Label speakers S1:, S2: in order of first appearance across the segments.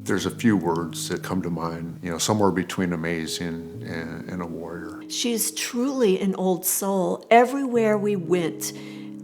S1: There's a few words that come to mind, somewhere between amazing and a warrior.
S2: She's truly an old soul. Everywhere we went,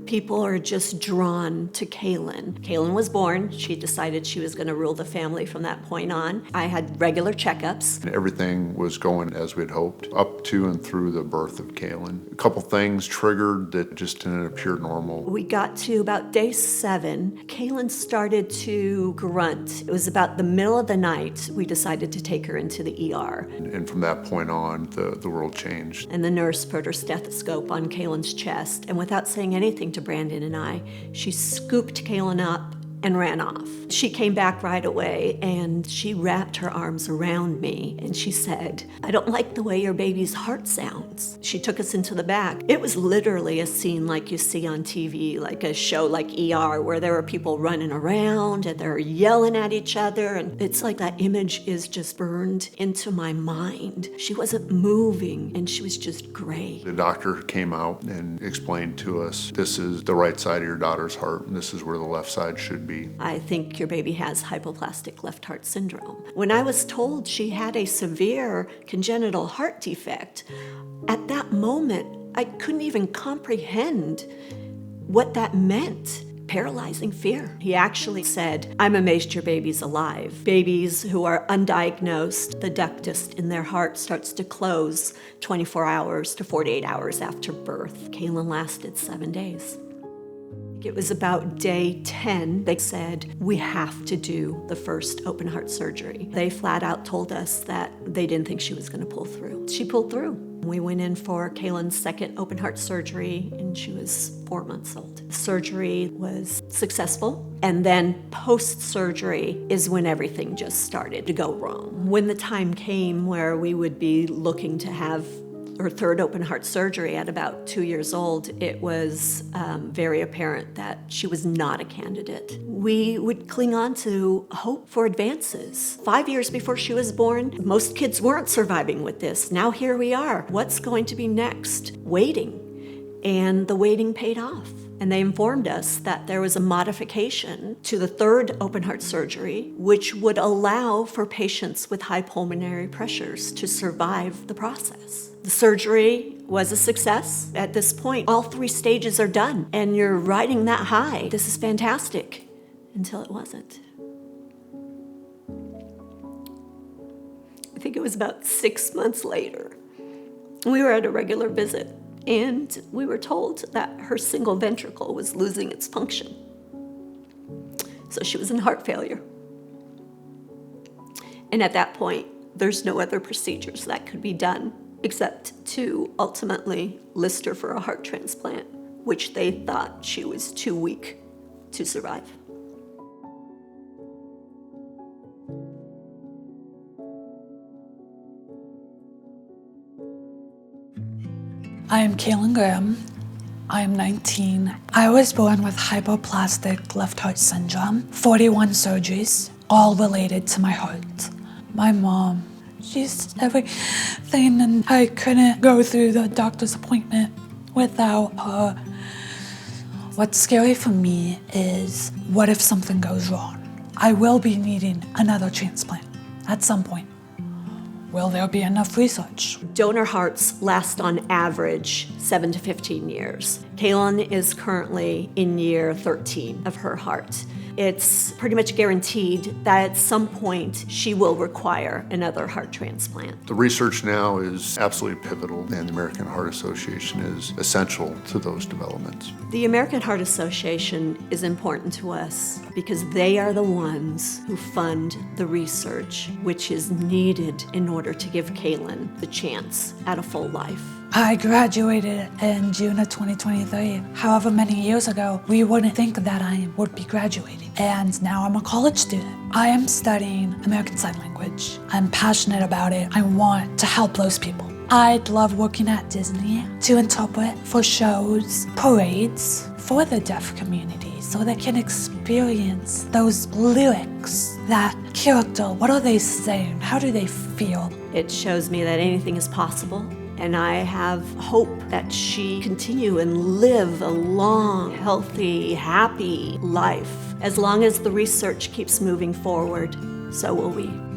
S2: people are just drawn to Kaelyn. Kaelyn was born. She decided she was going to rule the family from that point on. I had regular checkups.
S1: Everything was going as we'd hoped, up to and through the birth of Kaelyn. A couple things triggered that just didn't appear normal.
S2: We got to about day 7. Kaelyn started to grunt. It was about the middle of the night. We decided to take her into the ER.
S1: And from that point on, the world changed.
S2: And the nurse put her stethoscope on Kaelyn's chest, and without saying anything to Brandon and I, she scooped Kaelyn up and ran off. She came back right away and she wrapped her arms around me and she said, "I don't like the way your baby's heart sounds." She took us into the back. It was literally a scene like you see on TV, like a show like ER, where there were people running around and they're yelling at each other, and it's like that image is just burned into my mind. She wasn't moving and she was just gray.
S1: The doctor came out and explained to us, this is the right side of your daughter's heart and this is where the left side should be.
S2: I think your baby has hypoplastic left heart syndrome. When I was told she had a severe congenital heart defect, at that moment, I couldn't even comprehend what that meant. Paralyzing fear. He actually said, "I'm amazed your baby's alive." Babies who are undiagnosed, the ductus in their heart starts to close 24 hours to 48 hours after birth. Kaelyn lasted 7 days. It was about day 10, they said, "We have to do the first open heart surgery." They flat out told us that they didn't think she was going to pull through. She pulled through. We went in for Kaelyn's second open heart surgery and she was 4 months old. The surgery was successful, and then post-surgery is when everything just started to go wrong. When the time came where we would be looking to have her third open heart surgery at about 2 years old, it was very apparent that she was not a candidate. We would cling on to hope for advances. 5 years before she was born, most kids weren't surviving with this. Now here we are. What's going to be next? Waiting. And the waiting paid off. And they informed us that there was a modification to the third open heart surgery, which would allow for patients with high pulmonary pressures to survive the process. The surgery was a success. At this point, all 3 stages are done, and you're riding that high. This is fantastic, until it wasn't. I think it was about 6 months later. We were at a regular visit, and we were told that her single ventricle was losing its function. So she was in heart failure. And at that point, there's no other procedures that could be done except to ultimately list her for a heart transplant, which they thought she was too weak to survive.
S3: I am Kaelyn Graham. I am 19. I was born with hypoplastic left heart syndrome, 41 surgeries, all related to my heart. My mom, she's everything, and I couldn't go through the doctor's appointment without her. What's scary for me is, what if something goes wrong? I will be needing another transplant at some point. Will there be enough research?
S2: Donor hearts last on average 7 to 15 years. Kaelyn is currently in year 13 of her heart. It's pretty much guaranteed that at some point she will require another heart transplant.
S1: The research now is absolutely pivotal, and the American Heart Association is essential to those developments.
S2: The American Heart Association is important to us because they are the ones who fund the research which is needed in order to give Kaelyn the chance at a full life.
S3: I graduated in June of 2023. However many years ago, we wouldn't think that I would be graduating. And now I'm a college student. I am studying American Sign Language. I'm passionate about it. I want to help those people. I'd love working at Disney to interpret for shows, parades for the deaf community so they can experience those lyrics, that character. What are they saying? How do they feel?
S2: It shows me that anything is possible. And I have hope that she continue and live a long, healthy, happy life as long as the research keeps moving forward so will we.